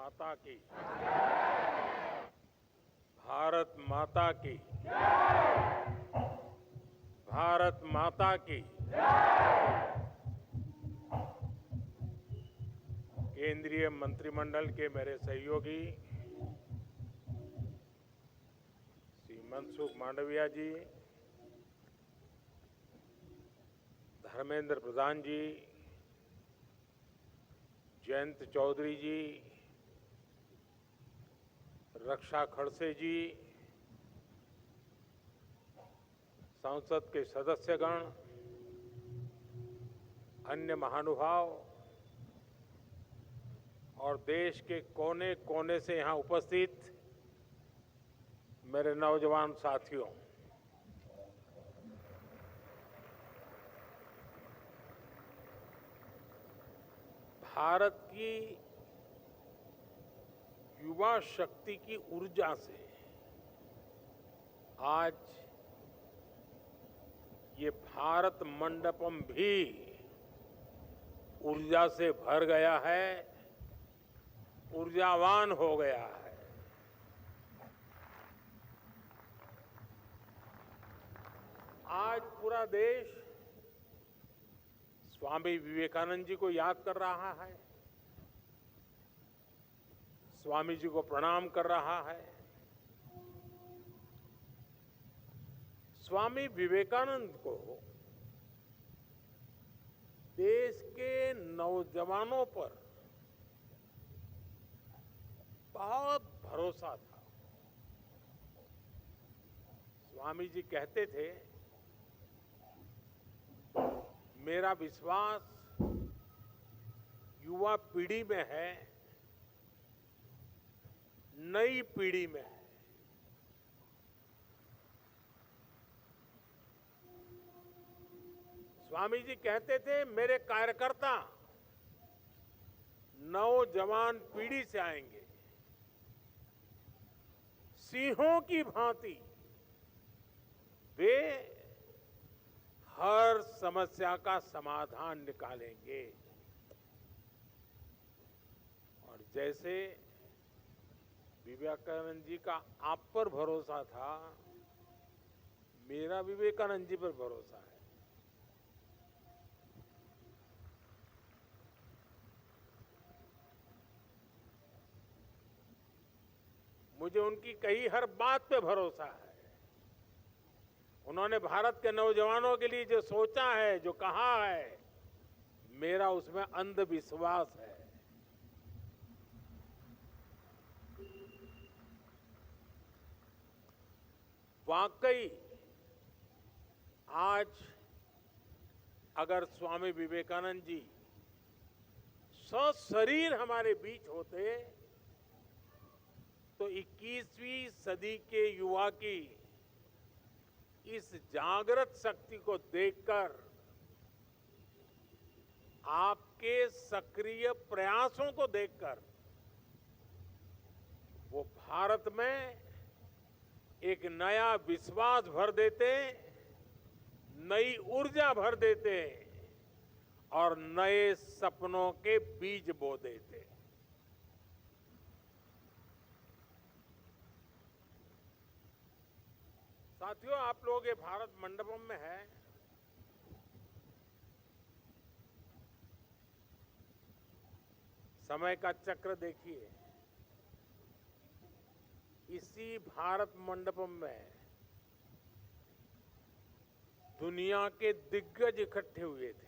माता की, भारत माता की, भारत माता की। केंद्रीय मंत्रिमंडल के मेरे सहयोगी श्री मनसुख मांडविया जी, धर्मेंद्र प्रधान जी, जयंत चौधरी जी, रक्षा खड़से जी, संसद के सदस्यगण, अन्य महानुभाव और देश के कोने कोने से यहां उपस्थित मेरे नौजवान साथियों, भारत की युवा शक्ति की ऊर्जा से आज ये भारत मंडपम भी ऊर्जा से भर गया है, ऊर्जावान हो गया है। आज पूरा देश स्वामी विवेकानंद जी को याद कर रहा है, स्वामी जी को प्रणाम कर रहा है। स्वामी विवेकानंद को देश के नौजवानों पर बहुत भरोसा था। स्वामी जी कहते थे, मेरा विश्वास युवा पीढ़ी में है, नई पीढ़ी में है। स्वामी जी कहते थे, मेरे कार्यकर्ता नौजवान पीढ़ी से आएंगे, सिंहों की भांति वे हर समस्या का समाधान निकालेंगे। और जैसे विवेकानंद जी का आप पर भरोसा था, मेरा विवेकानंद जी पर भरोसा है। मुझे उनकी कही हर बात पे भरोसा है। उन्होंने भारत के नौजवानों के लिए जो सोचा है, जो कहा है, मेरा उसमें अंधविश्वास है। वाकई आज अगर स्वामी विवेकानंद जी सशरीर हमारे बीच होते तो 21वीं सदी के युवा की इस जागृत शक्ति को देखकर, आपके सक्रिय प्रयासों को देखकर वो भारत में एक नया विश्वास भर देते, नई ऊर्जा भर देते और नए सपनों के बीज बो देते। साथियों, आप लोग ये भारत मंडपम में हैं। समय का चक्र देखिए, इसी भारत मंडपम में दुनिया के दिग्गज इकट्ठे हुए थे।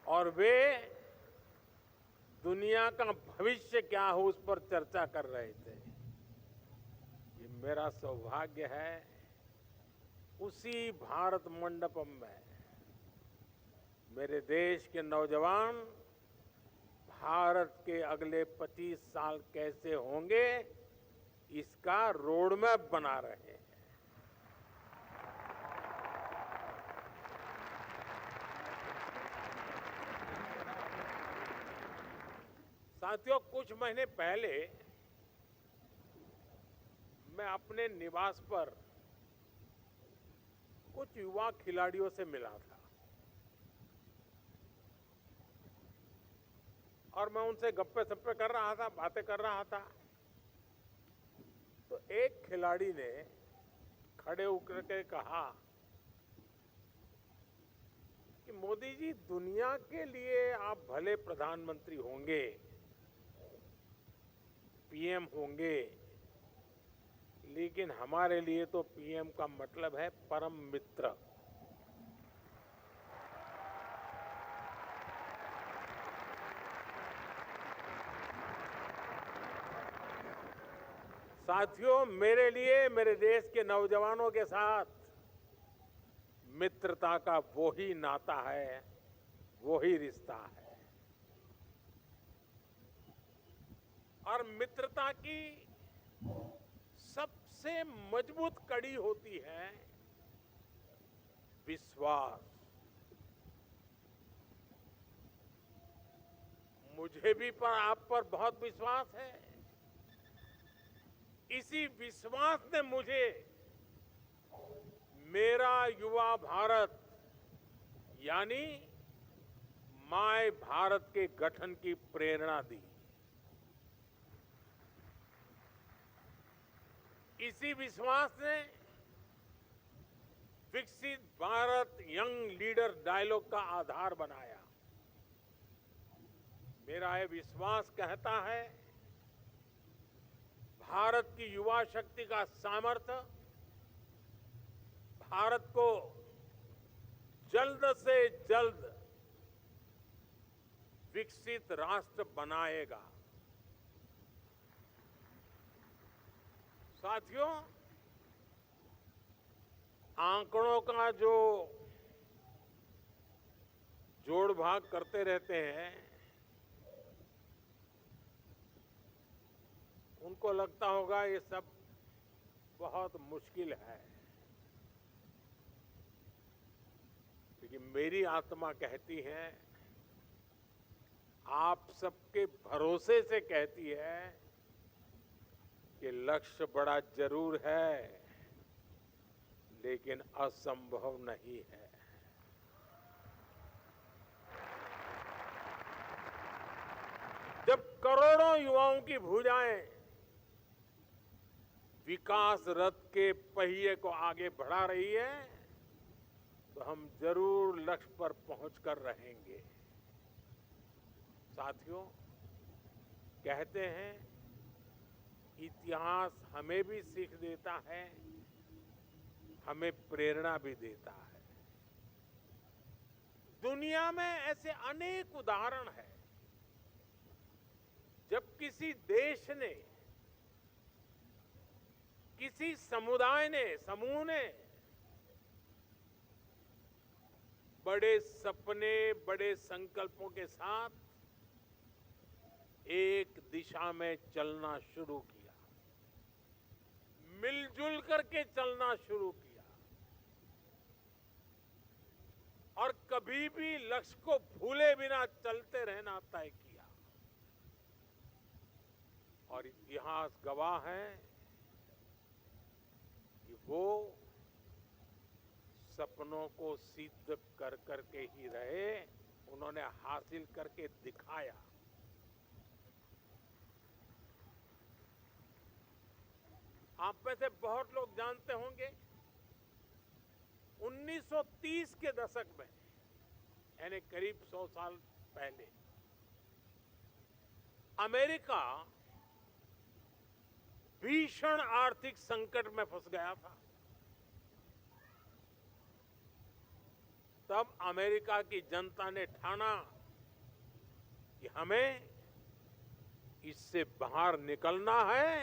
और वे दुनिया का भविष्य क्या हो उस पर चर्चा कर रहे थे। ये मेरा सौभाग्य है, उसी भारत मंडपम में मेरे देश के नौजवान भारत के अगले 25 साल कैसे होंगे, इसका रोडमैप बना रहे हैं। साथियों, कुछ महीने पहले मैं अपने निवास पर कुछ युवा खिलाड़ियों से मिला था। और मैं उनसे गप्पे सप्पे कर रहा था, बातें कर रहा था, तो एक खिलाड़ी ने खड़े होकर के कहा कि मोदी जी, दुनिया के लिए आप भले प्रधानमंत्री होंगे, पीएम होंगे, लेकिन हमारे लिए तो पीएम का मतलब है परम मित्र। साथियों, मेरे लिए मेरे देश के नौजवानों के साथ मित्रता का वो ही नाता है, वो ही रिश्ता है। और मित्रता की सबसे मजबूत कड़ी होती है विश्वास। मुझे भी आप पर बहुत विश्वास है। इसी विश्वास ने मुझे मेरा युवा भारत यानी माय भारत के गठन की प्रेरणा दी। इसी विश्वास ने विकसित भारत यंग लीडर डायलॉग का आधार बनाया। मेरा यह विश्वास कहता है, भारत की युवा शक्ति का सामर्थ्य भारत को जल्द से जल्द विकसित राष्ट्र बनाएगा। साथियों, आंकड़ों का जो जोड़ भाग करते रहते हैं, उनको लगता होगा ये सब बहुत मुश्किल है, लेकिन मेरी आत्मा कहती है, आप सबके भरोसे से कहती है कि लक्ष्य बड़ा जरूर है, लेकिन असंभव नहीं है। जब करोड़ों युवाओं की भुजाएं विकास रथ के पहिए को आगे बढ़ा रही है, तो हम जरूर लक्ष्य पर पहुंचकर रहेंगे। साथियों, कहते हैं इतिहास हमें भी सीख देता है, हमें प्रेरणा भी देता है। दुनिया में ऐसे अनेक उदाहरण हैं जब किसी देश ने, किसी समुदाय ने, समूह ने बड़े सपने, बड़े संकल्पों के साथ एक दिशा में चलना शुरू किया, मिलजुल करके चलना शुरू किया और कभी भी लक्ष्य को भूले बिना चलते रहना तय किया। और इतिहास गवाह है कि वो सपनों को सिद्ध कर करके ही रहे, उन्होंने हासिल करके दिखाया। आप में से बहुत लोग जानते होंगे 1930 के दशक में, यानी करीब 100 साल पहले, अमेरिका भीषण आर्थिक संकट में फंस गया था। तब अमेरिका की जनता ने ठाना कि हमें इससे बाहर निकलना है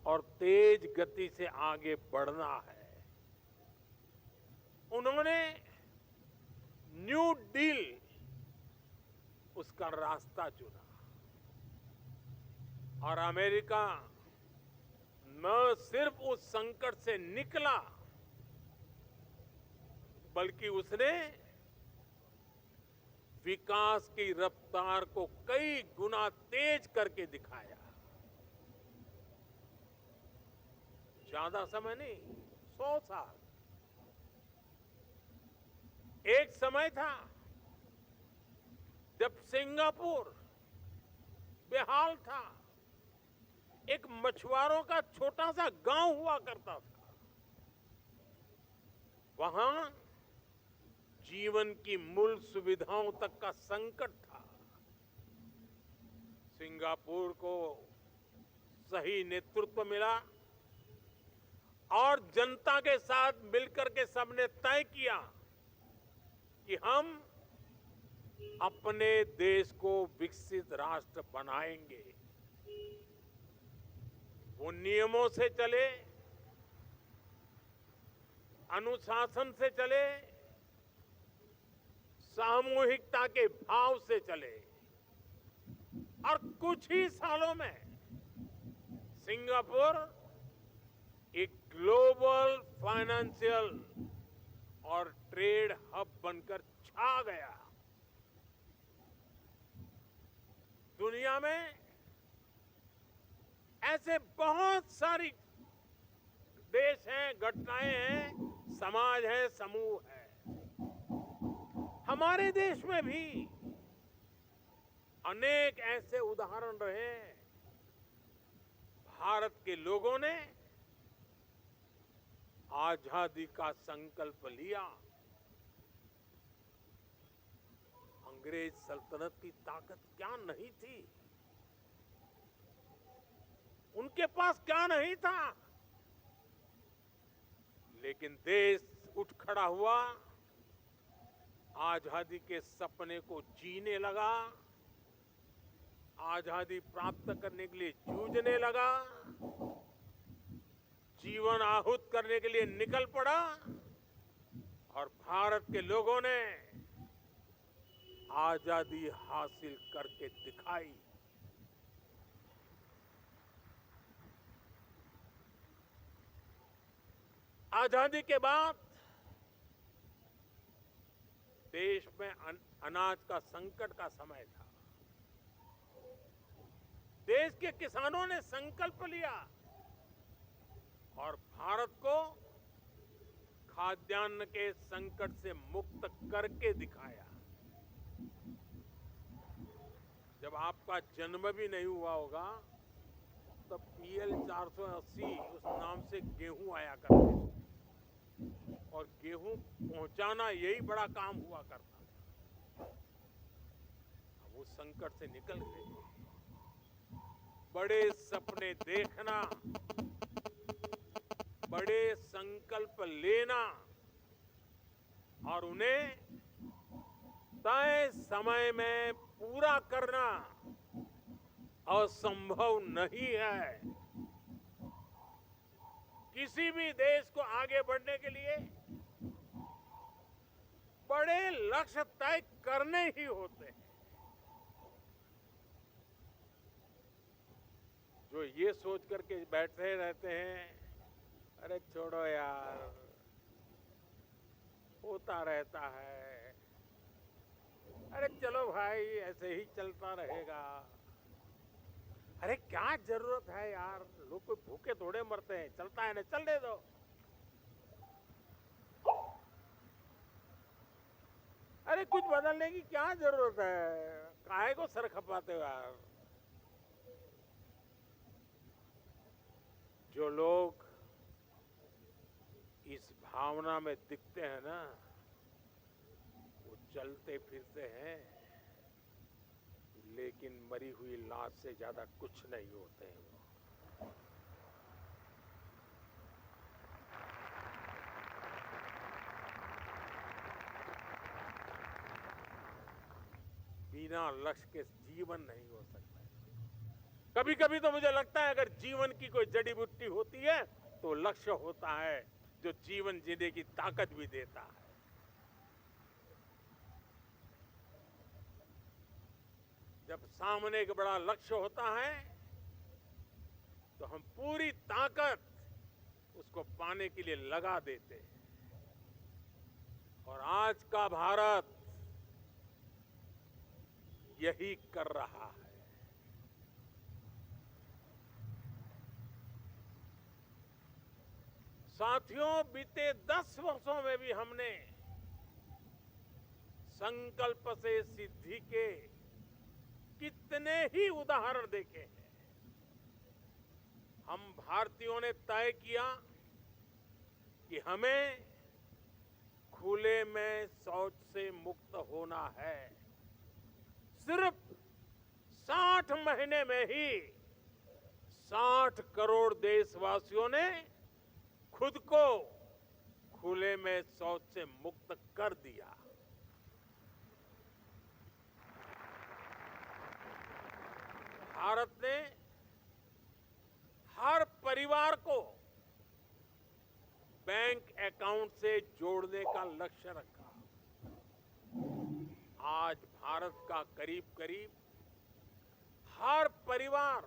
और तेज गति से आगे बढ़ना है। उन्होंने न्यू डील, उसका रास्ता चुना और अमेरिका न सिर्फ उस संकट से निकला, बल्कि उसने विकास की रफ्तार को कई गुना तेज करके दिखाया। ज्यादा समय नहीं, 100 साल। एक समय था जब सिंगापुर बेहाल था। एक मछुआरों का छोटा सा गांव हुआ करता था। वहां जीवन की मूल सुविधाओं तक का संकट था। सिंगापुर को सही नेतृत्व मिला और जनता के साथ मिलकर के सबने तय किया कि हम अपने देश को विकसित राष्ट्र बनाएंगे। वो नियमों से चले, अनुशासन से चले, सामूहिकता के भाव से चले और कुछ ही सालों में सिंगापुर एक ग्लोबल फाइनेंशियल और ट्रेड हब बनकर छा गया। दुनिया में ऐसे बहुत सारी देश हैं, घटनाएं हैं, समाज है, समूह है। हमारे देश में भी अनेक ऐसे उदाहरण रहे हैं। भारत के लोगों ने आजादी का संकल्प लिया। अंग्रेज सल्तनत की ताकत क्या नहीं थी, उनके पास क्या नहीं था, लेकिन देश उठ खड़ा हुआ, आजादी के सपने को जीने लगा, आजादी प्राप्त करने के लिए जूझने लगा, जीवन आहुत करने के लिए निकल पड़ा और भारत के लोगों ने आजादी हासिल करके दिखाई। आजादी के बाद देश में अनाज का संकट का समय था। देश के किसानों ने संकल्प लिया और भारत को खाद्यान्न के संकट से मुक्त करके दिखाया। जब आपका जन्म भी नहीं हुआ होगा तब PL 480 उस नाम से गेहूं आया करते थे और गेहूं पहुंचाना यही बड़ा काम हुआ करता था। अब उस संकट से निकल गए। बड़े सपने देखना, बड़े संकल्प लेना और उन्हें तय समय में पूरा करना असंभव नहीं है। किसी भी देश को आगे बढ़ने के लिए बड़े लक्ष्य तय करने ही होते हैं। जो ये सोच करके बैठे रहते हैं, अरे छोड़ो यार, होता रहता है, अरे चलो भाई ऐसे ही चलता रहेगा, अरे क्या जरूरत है यार, लोग कोई भूखे थोड़े मरते हैं, चलता है ना, चलने दो। अरे कुछ बदलने की क्या जरूरत है, काहे को सर खपाते हो यार। जो लोग इस भावना में दिखते हैं ना, वो चलते फिरते हैं लेकिन मरी हुई लाश से ज्यादा कुछ नहीं होते हैं। बिना लक्ष्य के जीवन नहीं हो सकता है। कभी कभी तो मुझे लगता है अगर जीवन की कोई जड़ी बूटी होती है तो लक्ष्य होता है, जो जीवन जीने की ताकत भी देता है। जब सामने एक बड़ा लक्ष्य होता है तो हम पूरी ताकत उसको पाने के लिए लगा देते हैं। और आज का भारत यही कर रहा है। साथियों, बीते 10 वर्षों में भी हमने संकल्प से सिद्धि के कितने ही उदाहरण देखे हैं। हम भारतीयों ने तय किया कि हमें खुले में शौच से मुक्त होना है। सिर्फ 60 महीने में ही 60 करोड़ देशवासियों ने खुद को खुले में शौच से मुक्त कर दिया। भारत ने हर परिवार को बैंक अकाउंट से जोड़ने का लक्ष्य रखा। आज भारत का करीब करीब हर परिवार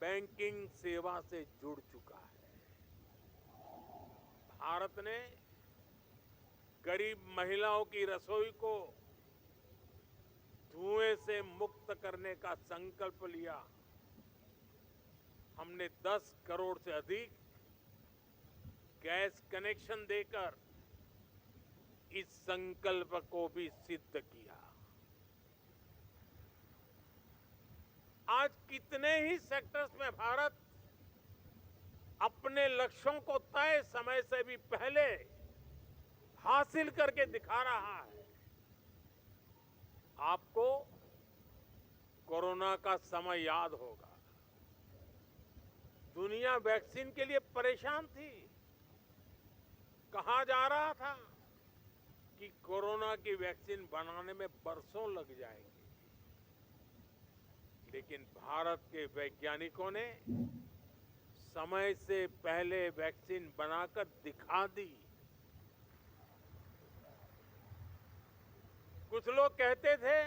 बैंकिंग सेवा से जुड़ चुका है। भारत ने गरीब महिलाओं की रसोई को धुएं से मुक्त करने का संकल्प लिया। हमने 10 करोड़ से अधिक गैस कनेक्शन देकर इस संकल्प को भी सिद्ध किया। आज कितने ही सेक्टर्स में भारत अपने लक्ष्यों को तय समय से भी पहले हासिल करके दिखा रहा है। आपको कोरोना का समय याद होगा। दुनिया वैक्सीन के लिए परेशान थी। कहा जा रहा था कि कोरोना की वैक्सीन बनाने में बरसों लग जाएंगे, लेकिन भारत के वैज्ञानिकों ने समय से पहले वैक्सीन बनाकर दिखा दी। कुछ लोग कहते थे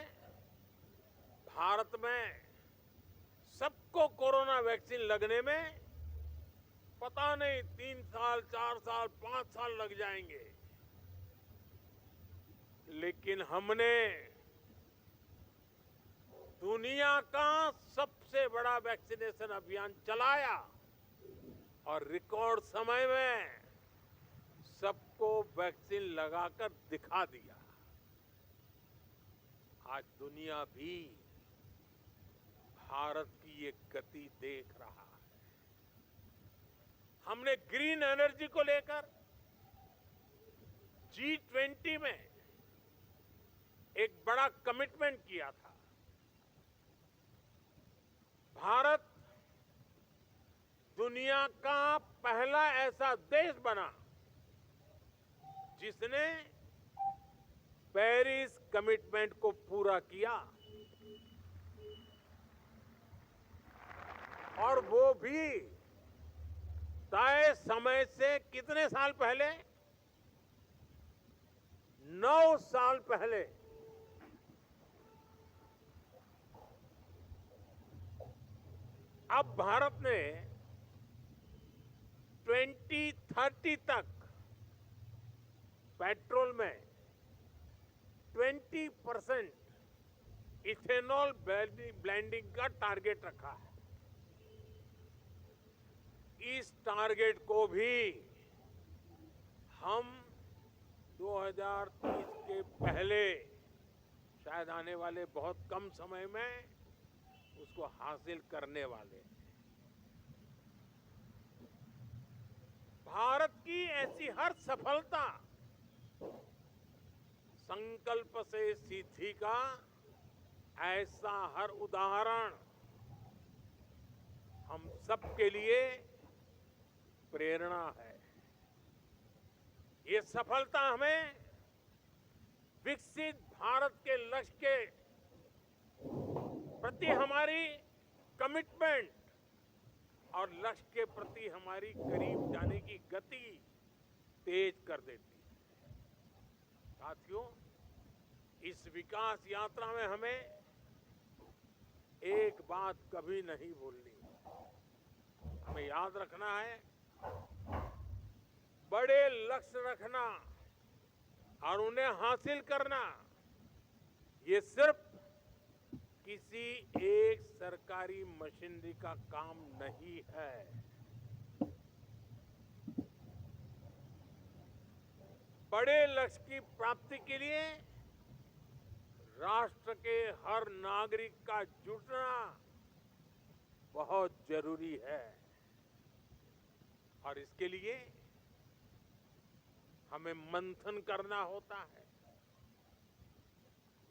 भारत में सबको कोरोना वैक्सीन लगने में पता नहीं 3 साल, 4 साल, 5 साल लग जाएंगे, लेकिन हमने दुनिया का सबसे बड़ा वैक्सीनेशन अभियान चलाया और रिकॉर्ड समय में सबको वैक्सीन लगाकर दिखा दिया। आज दुनिया भी भारत की ये गति देख रहा है। हमने ग्रीन एनर्जी को लेकर G20 में एक बड़ा कमिटमेंट किया था। भारत दुनिया का पहला ऐसा देश बना जिसने पेरिस कमिटमेंट को पूरा किया, और वो भी तय समय से कितने साल पहले? 9 साल पहले। अब भारत ने 2030 तक पेट्रोल में 20% इथेनॉल ब्लेंडिंग का टारगेट रखा है। इस टारगेट को भी हम 2030 के पहले, शायद आने वाले बहुत कम समय में, उसको हासिल करने वाले हैं। भारत की ऐसी हर सफलता संकल्प से सिद्धि का ऐसा हर उदाहरण हम सबके लिए प्रेरणा है। ये सफलता हमें विकसित भारत के लक्ष्य के प्रति हमारी कमिटमेंट और लक्ष्य के प्रति हमारी करीब जाने की गति तेज कर देती है। साथियों, इस विकास यात्रा में हमें एक बात कभी नहीं भूलनी। हमें याद रखना है, बड़े लक्ष्य रखना और उन्हें हासिल करना ये सिर्फ किसी एक सरकारी मशीनरी का काम नहीं है। बड़े लक्ष्य की प्राप्ति के लिए राष्ट्र के हर नागरिक का जुटना बहुत जरूरी है और इसके लिए हमें मंथन करना होता है,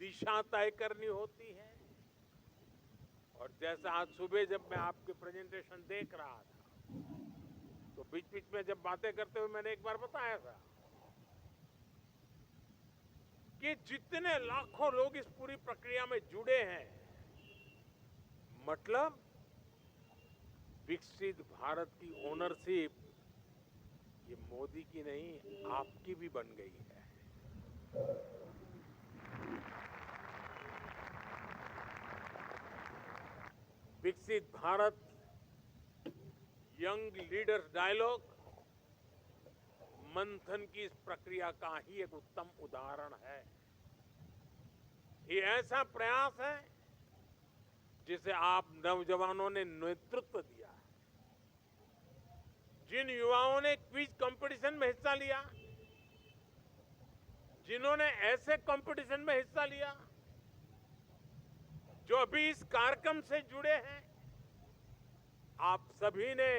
दिशा तय करनी होती है। और जैसा आज सुबह जब मैं आपके प्रेजेंटेशन देख रहा था तो बीच बीच में जब बातें करते हुए मैंने एक बार बताया था कि जितने लाखों लोग इस पूरी प्रक्रिया में जुड़े हैं, मतलब विकसित भारत की ओनरशिप ये मोदी की नहीं, आपकी भी बन गई है। विकसित भारत यंग लीडर्स डायलॉग मंथन की इस प्रक्रिया का ही एक उत्तम उदाहरण है। ये ऐसा प्रयास है जिसे आप नौजवानों ने नेतृत्व दिया है। जिन युवाओं ने क्विज कंपटीशन में हिस्सा लिया, जिन्होंने ऐसे कंपटीशन में हिस्सा लिया, जो अभी इस कार्यक्रम से जुड़े हैं, आप सभी ने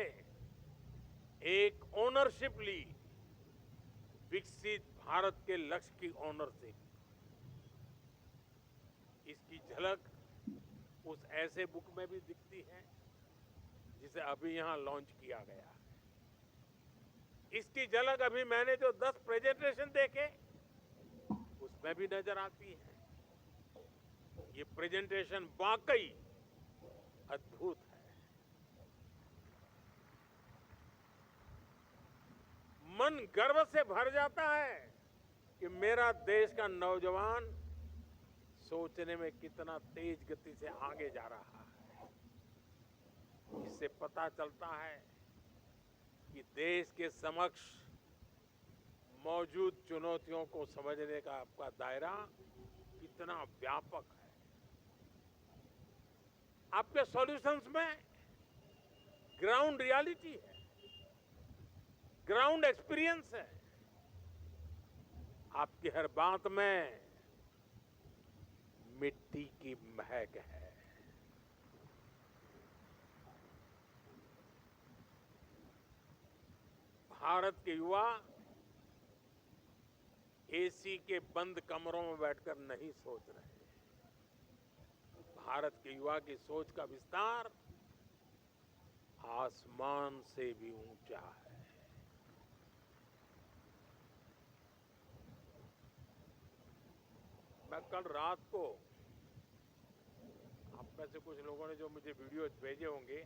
एक ओनरशिप ली, विकसित भारत के लक्ष्य की ओनरशिप। इसकी झलक उस ऐसे बुक में भी दिखती है जिसे अभी यहां लॉन्च किया गया है। इसकी झलक अभी मैंने जो 10 प्रेजेंटेशन देखे उसमें भी नजर आती है। ये प्रेजेंटेशन वाकई अद्भुत है। मन गर्व से भर जाता है कि मेरा देश का नौजवान सोचने में कितना तेज गति से आगे जा रहा है। इससे पता चलता है कि देश के समक्ष मौजूद चुनौतियों को समझने का आपका दायरा कितना व्यापक है। आपके सॉल्यूशंस में ग्राउंड रियलिटी है, ग्राउंड एक्सपीरियंस है, आपकी हर बात में मिट्टी की महक है। भारत के युवा एसी के बंद कमरों में बैठकर नहीं सोच रहे। भारत के युवा की सोच का विस्तार आसमान से भी ऊंचा है। मैं कल रात को, आप में से कुछ लोगों ने जो मुझे वीडियो भेजे होंगे,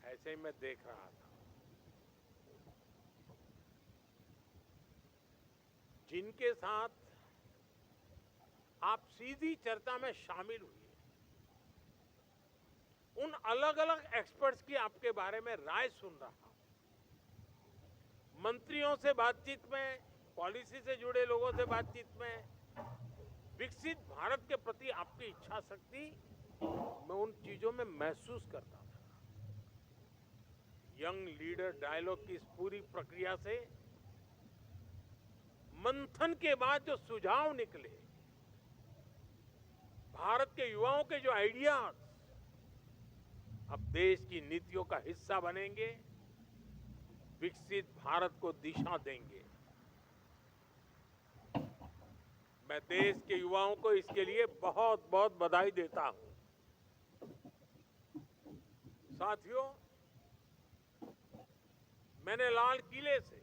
ऐसे ही मैं देख रहा था। जिनके साथ आप सीधी चर्चा में शामिल हुए, उन अलग अलग एक्सपर्ट्स की आपके बारे में राय सुन रहा हूं। मंत्रियों से बातचीत में, पॉलिसी से जुड़े लोगों से बातचीत में, विकसित भारत के प्रति आपकी इच्छा शक्ति मैं उन चीजों में महसूस करता था। यंग लीडर डायलॉग की इस पूरी प्रक्रिया से मंथन के बाद जो सुझाव निकले, भारत के युवाओं के जो आइडियाज अब देश की नीतियों का हिस्सा बनेंगे, विकसित भारत को दिशा देंगे। मैं देश के युवाओं को इसके लिए बहुत बहुत बधाई देता हूं। साथियों, मैंने लाल किले से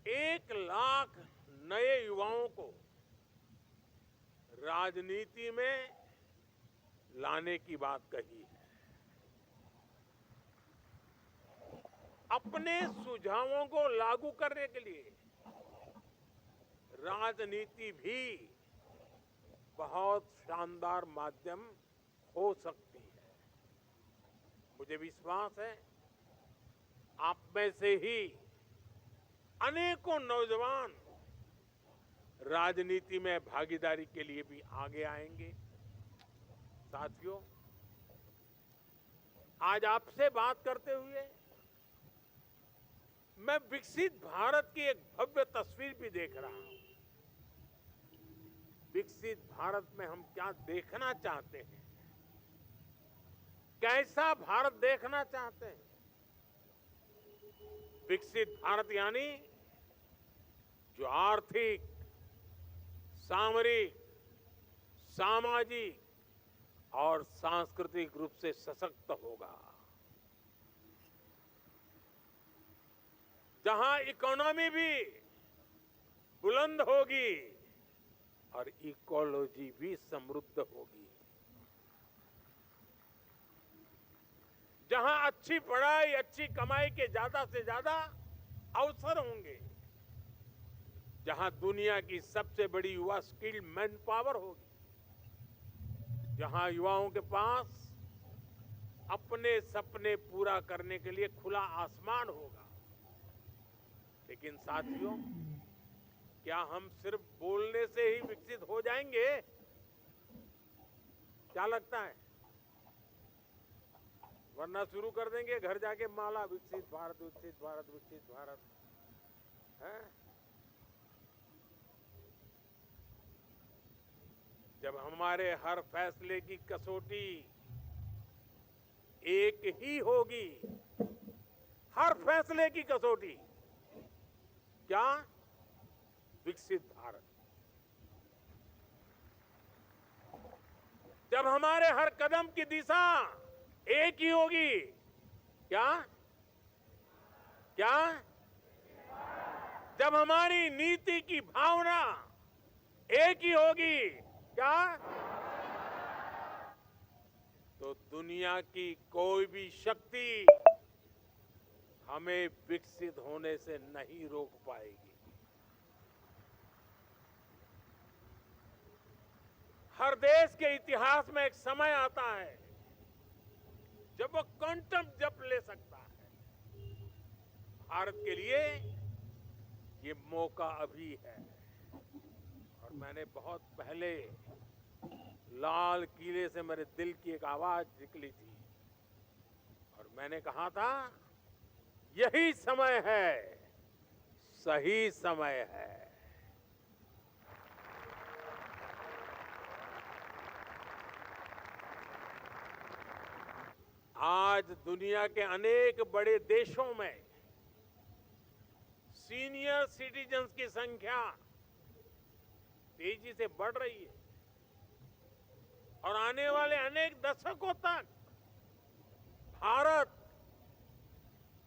1 लाख नए युवाओं को राजनीति में लाने की बात कही है। अपने सुझावों को लागू करने के लिए राजनीति भी बहुत शानदार माध्यम हो सकती है। मुझे विश्वास है आप में से ही अनेकों नौजवान राजनीति में भागीदारी के लिए भी आगे आएंगे। साथियों, आज आपसे बात करते हुए मैं विकसित भारत की एक भव्य तस्वीर भी देख रहा हूं। विकसित भारत में हम क्या देखना चाहते हैं, कैसा भारत देखना चाहते हैं। विकसित भारत यानी जो आर्थिक, सामरिक, सामाजिक और सांस्कृतिक रूप से सशक्त होगा, जहां इकोनॉमी भी बुलंद होगी और इकोलॉजी भी समृद्ध होगी, जहां अच्छी पढ़ाई, अच्छी कमाई के ज्यादा से ज्यादा अवसर होंगे, जहां दुनिया की सबसे बड़ी युवा स्किल्ड मैन पावर होगी, जहां युवाओं के पास अपने सपने पूरा करने के लिए खुला आसमान होगा। लेकिन साथियों, क्या हम सिर्फ बोलने से ही विकसित हो जाएंगे? क्या लगता है? वरना शुरू कर देंगे घर जाके माला, विकसित भारत, विकसित भारत, विकसित भारत है? जब हमारे हर फैसले की कसौटी एक ही होगी, हर फैसले की कसौटी क्या? विकसित भारत। जब हमारे हर कदम की दिशा एक ही होगी, क्या? क्या? जब हमारी नीति की भावना एक ही होगी, क्या? तो दुनिया की कोई भी शक्ति हमें विकसित होने से नहीं रोक पाएगी। हर देश के इतिहास में एक समय आता है जब वो क्वांटम जंप ले सकता है। भारत के लिए ये मौका अभी है। और मैंने बहुत पहले लाल किले से मेरे दिल की एक आवाज निकली थी और मैंने कहा था, यही समय है, सही समय है। आज दुनिया के अनेक बड़े देशों में सीनियर सिटीजन्स की संख्या तेजी से बढ़ रही है और आने वाले अनेक दशकों तक भारत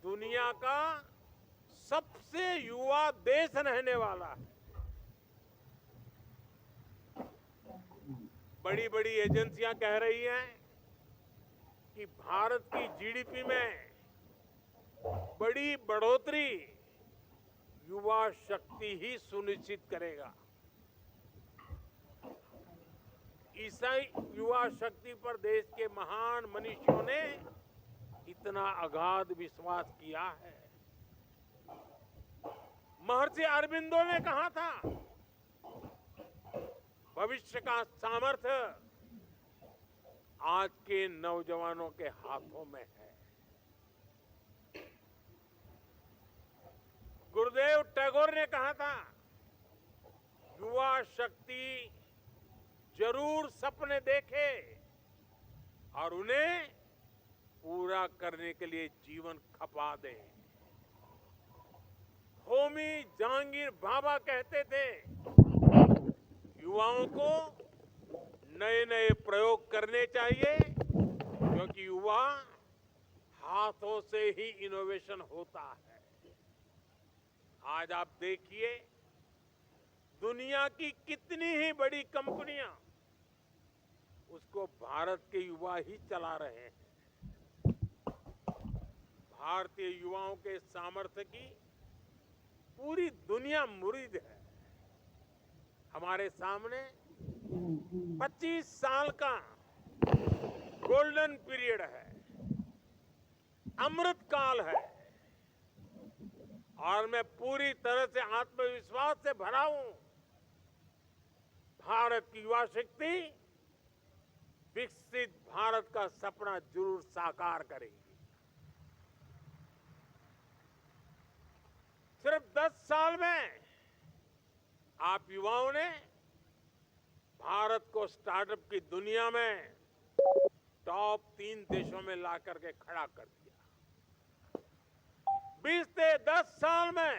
दुनिया का सबसे युवा देश रहने वाला है। बड़ी बड़ी एजेंसियां कह रही हैं कि भारत की जीडीपी में बड़ी बढ़ोतरी युवा शक्ति ही सुनिश्चित करेगा। इसी युवा शक्ति पर देश के महान मनीषियों ने इतना अगाध विश्वास किया है। महर्षि अरबिंदो ने कहा था, भविष्य का सामर्थ्य आज के नौजवानों के हाथों में है। गुरुदेव टैगोर ने कहा था, युवा शक्ति जरूर सपने देखे और उन्हें पूरा करने के लिए जीवन खपा दे। होमी जहांगीर भाभा कहते थे, युवाओं को नए नए प्रयोग करने चाहिए क्योंकि युवा हाथों से ही इनोवेशन होता है। आज आप देखिए, दुनिया की कितनी ही बड़ी कंपनियां उसको भारत के युवा ही चला रहे हैं। भारतीय युवाओं के सामर्थ्य की पूरी दुनिया मुरीद है। हमारे सामने 25 साल का गोल्डन पीरियड है, अमृत काल है और मैं पूरी तरह से आत्मविश्वास से भरा हूं। भारत की युवा शक्ति विकसित भारत का सपना जरूर साकार करेगी। सिर्फ 10 साल में आप युवाओं ने भारत को स्टार्टअप की दुनिया में टॉप 3 देशों में ला करके खड़ा कर दिया। 20 से 10 साल में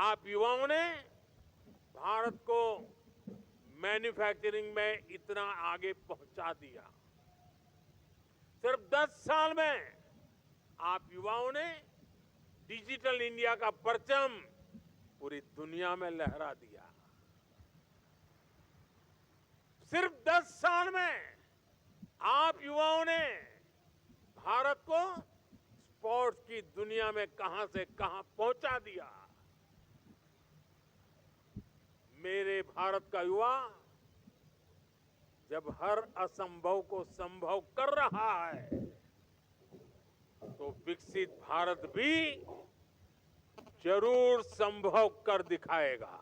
आप युवाओं ने भारत को मैन्युफैक्चरिंग में इतना आगे पहुंचा दिया। सिर्फ 10 साल में आप युवाओं ने डिजिटल इंडिया का परचम पूरी दुनिया में लहरा दिया। सिर्फ 10 साल में आप युवाओं ने भारत को स्पोर्ट्स की दुनिया में कहां से कहां पहुंचा दिया। मेरे भारत का युवा जब हर असंभव को संभव कर रहा है तो विकसित भारत भी जरूर संभव कर दिखाएगा।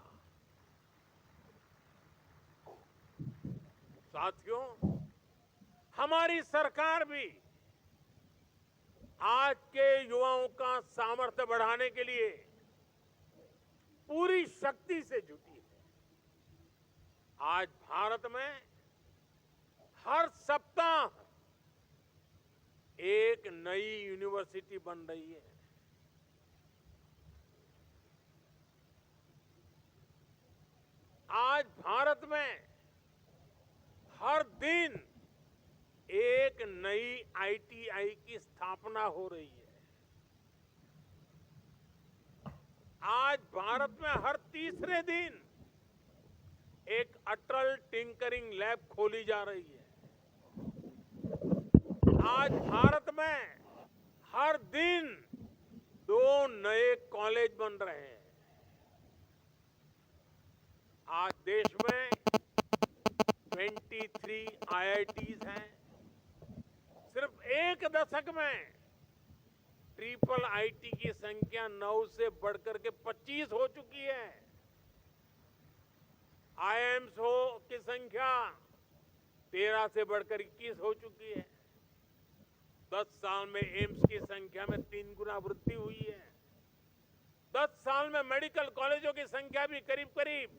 साथियों, हमारी सरकार भी आज के युवाओं का सामर्थ्य बढ़ाने के लिए पूरी शक्ति से जुटी है। आज भारत में हर सप्ताह एक नई यूनिवर्सिटी बन रही है। आज भारत में हर दिन एक नई आईटीआई की स्थापना हो रही है। आज भारत में हर तीसरे दिन एक अटल टिंकरिंग लैब खोली जा रही है। आज भारत में हर दिन 2 नए कॉलेज बन रहे हैं। आज देश में 23 आईआईटीज हैं। सिर्फ एक दशक में ट्रिपल आईटी की संख्या 9 से बढ़कर के 25 हो चुकी है। आईआईएम्स की संख्या 13 से बढ़कर 21 हो चुकी है। 10 साल में एम्स की संख्या में 3 गुना वृद्धि हुई है। 10 साल में मेडिकल कॉलेजों की संख्या भी करीब करीब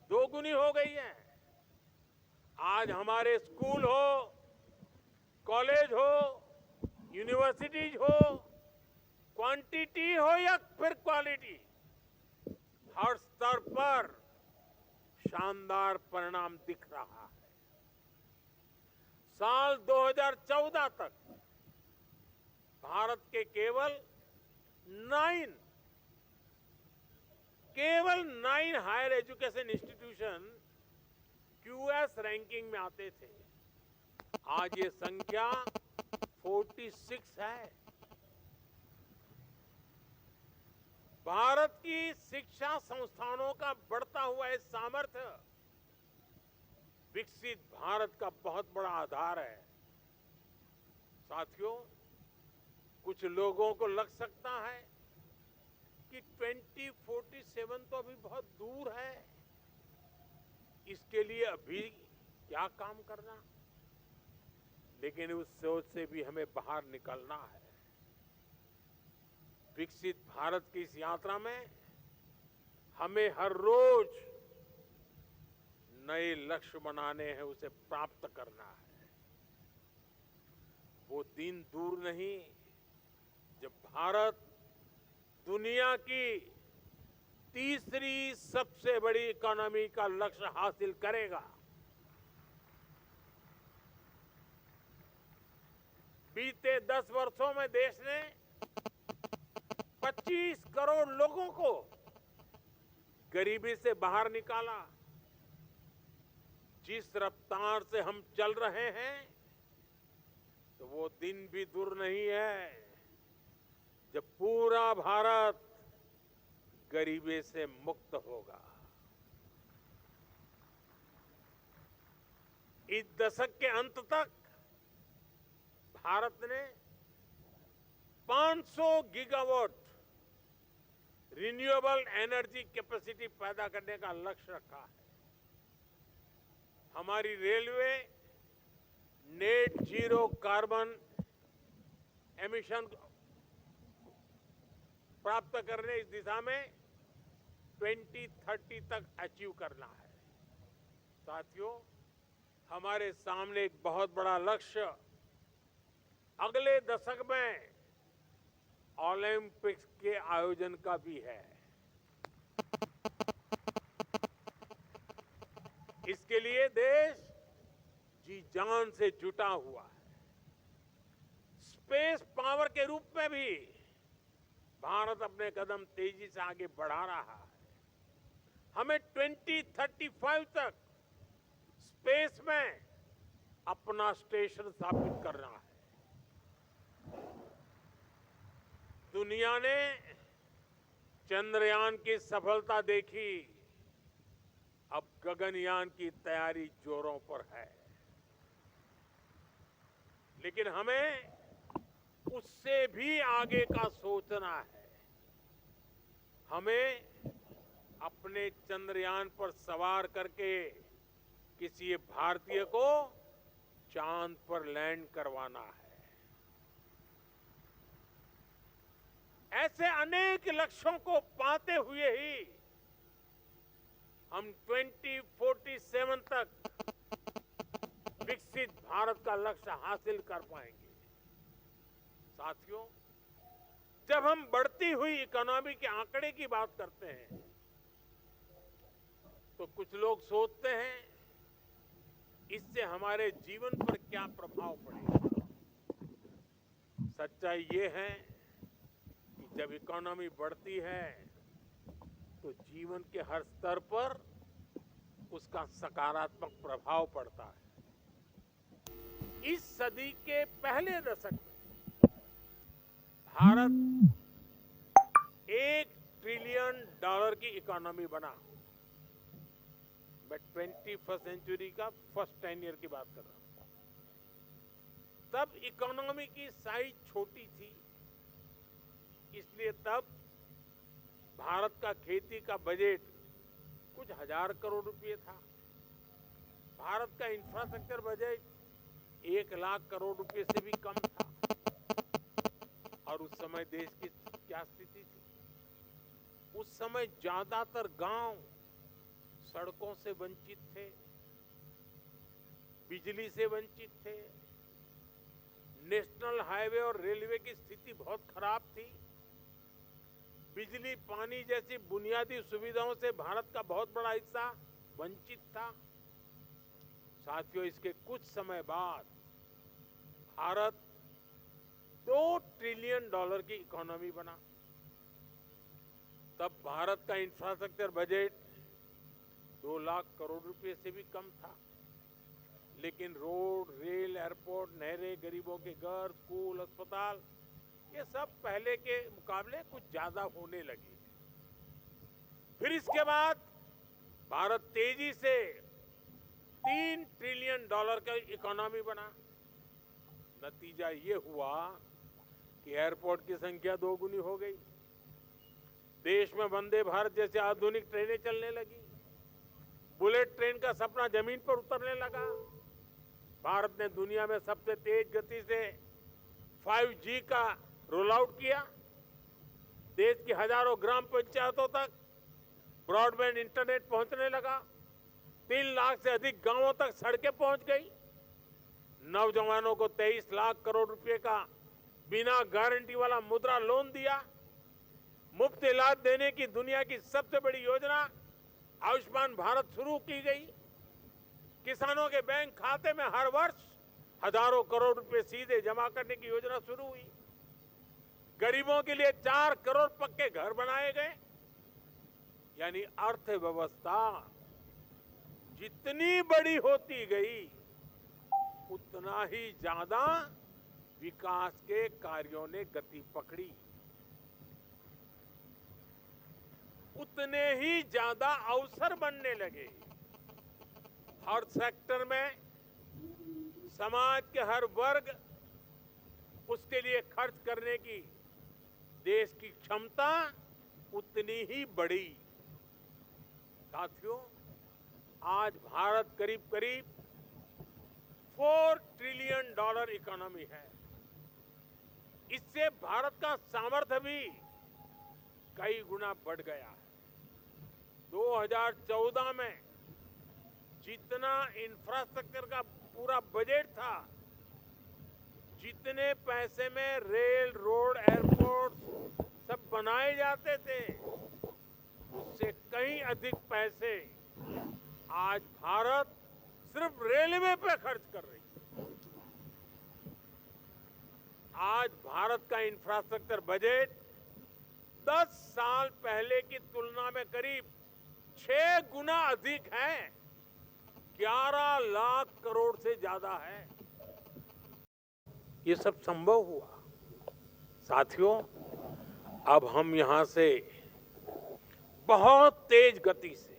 2 गुनी हो गई है। आज हमारे स्कूल हो, कॉलेज हो, यूनिवर्सिटीज हो, क्वांटिटी हो या फिर क्वालिटी, हर स्तर पर शानदार परिणाम दिख रहा है। साल 2014 तक भारत के केवल 9 higher education institution QS ranking में आते थे। आज ये संख्या 46 है। भारत की शिक्षा संस्थानों का बढ़ता हुआ ये सामर्थ्य विकसित भारत का बहुत बड़ा आधार है। साथियों, कुछ लोगों को लग सकता है कि 2047 तो अभी बहुत दूर है, इसके लिए अभी क्या काम करना। लेकिन उस सोच से भी हमें बाहर निकलना है। विकसित भारत की इस यात्रा में हमें हर रोज नए लक्ष्य बनाने हैं, उसे प्राप्त करना है। वो दिन दूर नहीं जब भारत दुनिया की तीसरी सबसे बड़ी इकोनॉमी का लक्ष्य हासिल करेगा। बीते 10 वर्षों में देश ने 25 करोड़ लोगों को गरीबी से बाहर निकाला। जिस रफ्तार से हम चल रहे हैं तो वो दिन भी दूर नहीं है जब पूरा भारत गरीबी से मुक्त होगा। इस दशक के अंत तक भारत ने 500 गीगावाट रिन्यूएबल एनर्जी कैपेसिटी पैदा करने का लक्ष्य रखा है। हमारी railway net zero carbon emission प्राप्त करने इस दिशा में 2030 तक अचीव करना है। साथियों, हमारे सामने एक बहुत बड़ा लक्ष्य अगले दशक में ओलंपिक्स के आयोजन का भी है। इसके लिए देश जी जान से जुटा हुआ है। स्पेस पावर के रूप में भी भारत अपने कदम तेजी से आगे बढ़ा रहा है। हमें 2035 तक स्पेस में अपना स्टेशन स्थापित करना है। दुनिया ने चंद्रयान की सफलता देखी, अब गगनयान की तैयारी जोरों पर है। लेकिन हमें उससे भी आगे का सोचना है। हमें अपने चंद्रयान पर सवार करके किसी भारतीय को चांद पर लैंड करवाना है। ऐसे अनेक लक्ष्यों को पाते हुए ही हम 2047 तक विकसित भारत का लक्ष्य हासिल कर पाएंगे। साथियों, जब हम बढ़ती हुई इकोनॉमी के आंकड़े की बात करते हैं तो कुछ लोग सोचते हैं इससे हमारे जीवन पर क्या प्रभाव पड़ेगा। सच्चाई ये है कि जब इकोनॉमी बढ़ती है तो जीवन के हर स्तर पर उसका सकारात्मक प्रभाव पड़ता है। इस सदी के पहले दशक में भारत $1 ट्रिलियन की इकोनॉमी बना। मैं 21st सेंचुरी का फर्स्ट 10 ईयर की बात कर रहा हूं। तब इकोनॉमी की साइज छोटी थी, इसलिए तब भारत का खेती का बजट कुछ 1000 करोड़ रुपए था। भारत का इंफ्रास्ट्रक्चर बजट 1 लाख करोड़ रुपए से भी कम था। और उस समय देश की क्या स्थिति थी? उस समय ज्यादातर गांव सड़कों से वंचित थे, बिजली से वंचित थे, नेशनल हाईवे और रेलवे की स्थिति बहुत खराब थी। बिजली, पानी जैसी बुनियादी सुविधाओं से भारत का बहुत बड़ा हिस्सा वंचित था। साथियों, इसके कुछ समय बाद भारत $2 ट्रिलियन की इकोनॉमी बना। तब भारत का इंफ्रास्ट्रक्चर बजट 2 लाख करोड़ रुपए से भी कम था। लेकिन रोड, रेल, एयरपोर्ट, नहरें, गरीबों के घर, स्कूल, अस्पताल, ये सब पहले के मुकाबले कुछ ज्यादा होने लगी। फिर इसके बाद भारत तेजी से $3 ट्रिलियन का इकोनॉमी बना। नतीजा ये हुआ कि एयरपोर्ट की संख्या 2 गुनी हो गई। देश में वंदे भारत जैसे आधुनिक ट्रेनें चलने लगी। बुलेट ट्रेन का सपना जमीन पर उतरने लगा। भारत ने दुनिया में सबसे तेज गति से 5G का रोल आउट किया। देश की हजारों ग्राम पंचायतों तक ब्रॉडबैंड इंटरनेट पहुंचने लगा। 3 लाख से अधिक गांवों तक सड़कें पहुंच गई। नौजवानों को 23 लाख करोड़ रुपए का बिना गारंटी वाला मुद्रा लोन दिया। मुफ्त इलाज देने की दुनिया की सबसे बड़ी योजना आयुष्मान भारत शुरू की गई। किसानों के बैंक खाते में हर वर्ष हजारों करोड़ रुपए सीधे जमा करने की योजना शुरू हुई। गरीबों के लिए 4 करोड़ पक्के घर बनाए गए। यानी अर्थव्यवस्था जितनी बड़ी होती गई उतना ही ज्यादा विकास के कार्यों ने गति पकड़ी, उतने ही ज्यादा अवसर बनने लगे। हर सेक्टर में समाज के हर वर्ग उसके लिए खर्च करने की देश की क्षमता उतनी ही बढ़ी। साथियों, आज भारत करीब करीब $4 ट्रिलियन इकोनॉमी है। इससे भारत का सामर्थ्य भी कई गुना बढ़ गया है। 2014 में जितना इंफ्रास्ट्रक्चर का पूरा बजट था, जितने पैसे में रेल, रोड, एयरपोर्ट सब बनाए जाते थे, उससे कहीं अधिक पैसे आज भारत सिर्फ रेलवे पे खर्च कर रही है। आज भारत का इंफ्रास्ट्रक्चर बजट 10 साल पहले की तुलना में करीब 6 गुना अधिक है, 11 लाख करोड़ से ज्यादा है। ये सब संभव हुआ। साथियों, अब हम यहां से बहुत तेज गति से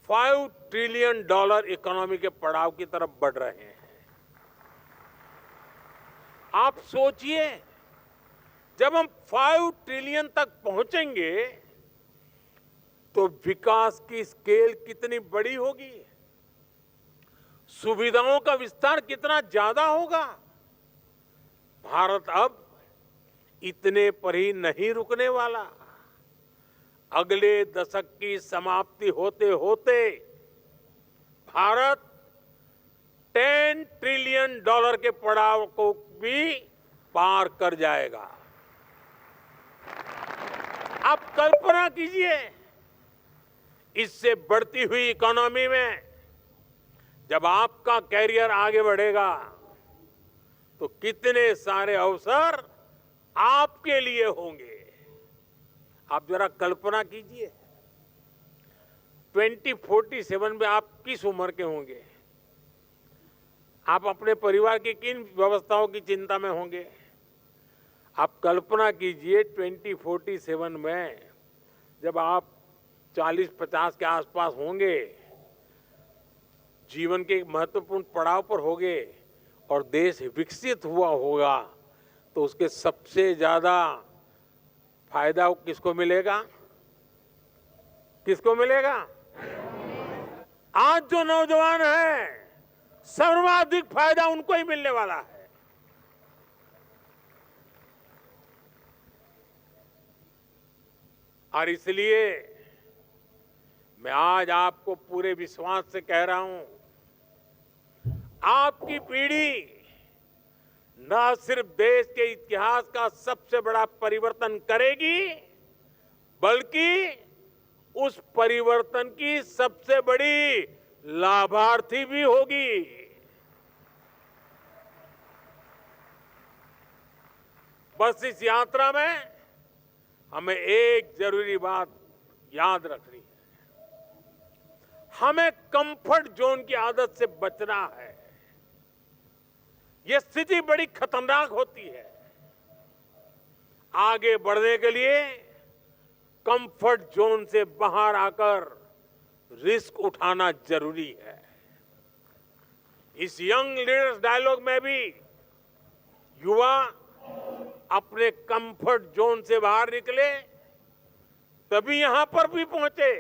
$5 ट्रिलियन इकोनॉमी के पड़ाव की तरफ बढ़ रहे हैं। आप सोचिए, जब हम 5 ट्रिलियन तक पहुंचेंगे तो विकास की स्केल कितनी बड़ी होगी, सुविधाओं का विस्तार कितना ज्यादा होगा। भारत अब इतने पर ही नहीं रुकने वाला। अगले दशक की समाप्ति होते होते भारत $10 ट्रिलियन के पड़ाव को भी पार कर जाएगा। आप कल्पना कीजिए, इससे बढ़ती हुई इकोनॉमी में जब आपका कैरियर आगे बढ़ेगा तो कितने सारे अवसर आपके लिए होंगे। आप जरा कल्पना कीजिए, 2047 में आप किस उम्र के होंगे, आप अपने परिवार की किन व्यवस्थाओं की चिंता में होंगे। आप कल्पना कीजिए 2047 में जब आप 40-50 के आसपास होंगे, जीवन के एक महत्वपूर्ण पड़ाव पर होंगे और देश विकसित हुआ होगा, तो उसके सबसे ज्यादा फायदा किसको मिलेगा? किसको मिलेगा? आज जो नौजवान हैं, सर्वाधिक फायदा उनको ही मिलने वाला है। और इसलिए मैं आज आपको पूरे विश्वास से कह रहा हूं, आपकी पीढ़ी न सिर्फ देश के इतिहास का सबसे बड़ा परिवर्तन करेगी, बल्कि उस परिवर्तन की सबसे बड़ी लाभार्थी भी होगी। बस इस यात्रा में हमें एक जरूरी बात याद रखनी है, हमें कंफर्ट जोन की आदत से बचना है। यह स्थिति बड़ी खतरनाक होती है। आगे बढ़ने के लिए कंफर्ट जोन से बाहर आकर रिस्क उठाना जरूरी है। इस यंग लीडर्स डायलॉग में भी युवा अपने कंफर्ट जोन से बाहर निकले, तभी यहां पर भी पहुंचे।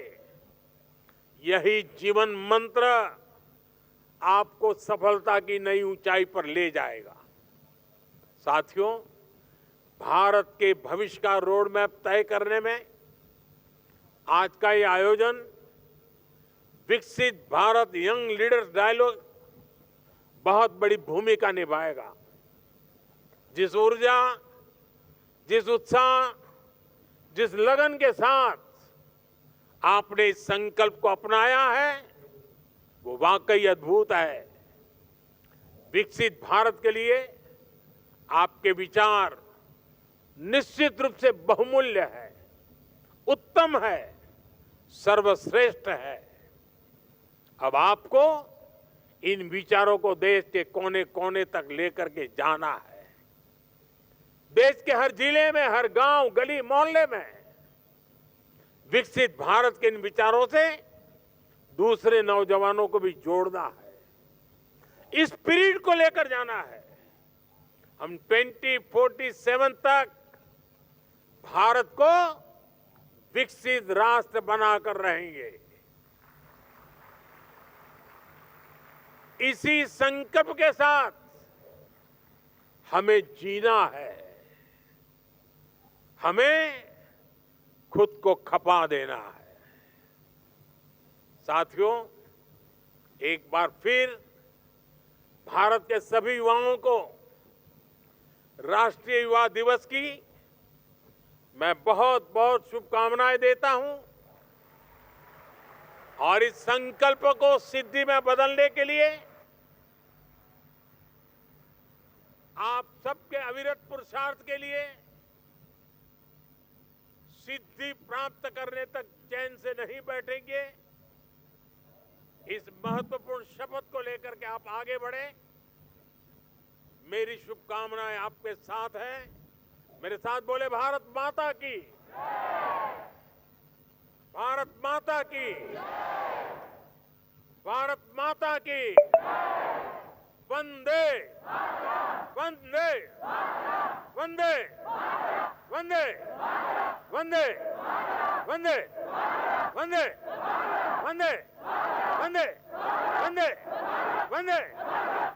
यही जीवन मंत्र आपको सफलता की नई ऊंचाई पर ले जाएगा। साथियों, भारत के भविष्य का रोड मैप तय करने में आज का ये आयोजन विकसित भारत यंग लीडर्स डायलॉग बहुत बड़ी भूमिका निभाएगा। जिस ऊर्जा, जिस उत्साह, जिस लगन के साथ आपने इस संकल्प को अपनाया है, वो वाकई अद्भुत है। विकसित भारत के लिए आपके विचार निश्चित रूप से बहुमूल्य है, उत्तम है, सर्वश्रेष्ठ है। अब आपको इन विचारों को देश के कोने कोने तक लेकर के जाना है। देश के हर जिले में, हर गांव, गली, मोहल्ले में विकसित भारत के इन विचारों से दूसरे नौजवानों को भी जोड़ना है। इस स्पिरिट को लेकर जाना है। हम 2047 तक भारत को विकसित राष्ट्र बनाकर रहेंगे। इसी संकल्प के साथ हमें जीना है, हमें खुद को खपा देना है। साथियों, एक बार फिर भारत के सभी युवाओं को राष्ट्रीय युवा दिवस की मैं बहुत बहुत शुभकामनाएं देता हूं और इस संकल्प को सिद्धि में बदलने के लिए आप सबके अविरत पुरुषार्थ के लिए सिद्धि प्राप्त करने तक चैन से नहीं बैठेंगे। इस महत्वपूर्ण शपथ को लेकर के आप आगे बढ़े। मेरी शुभकामनाएं आपके साथ है। मेरे साथ बोले भारत माता की, भारत माता की, भारत माता की, वंदे वंदे वंदे वंदे वंदे वंदे वंदे वंदे वंदे वंदे वंदे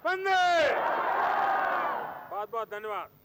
वंदे। बहुत बहुत धन्यवाद।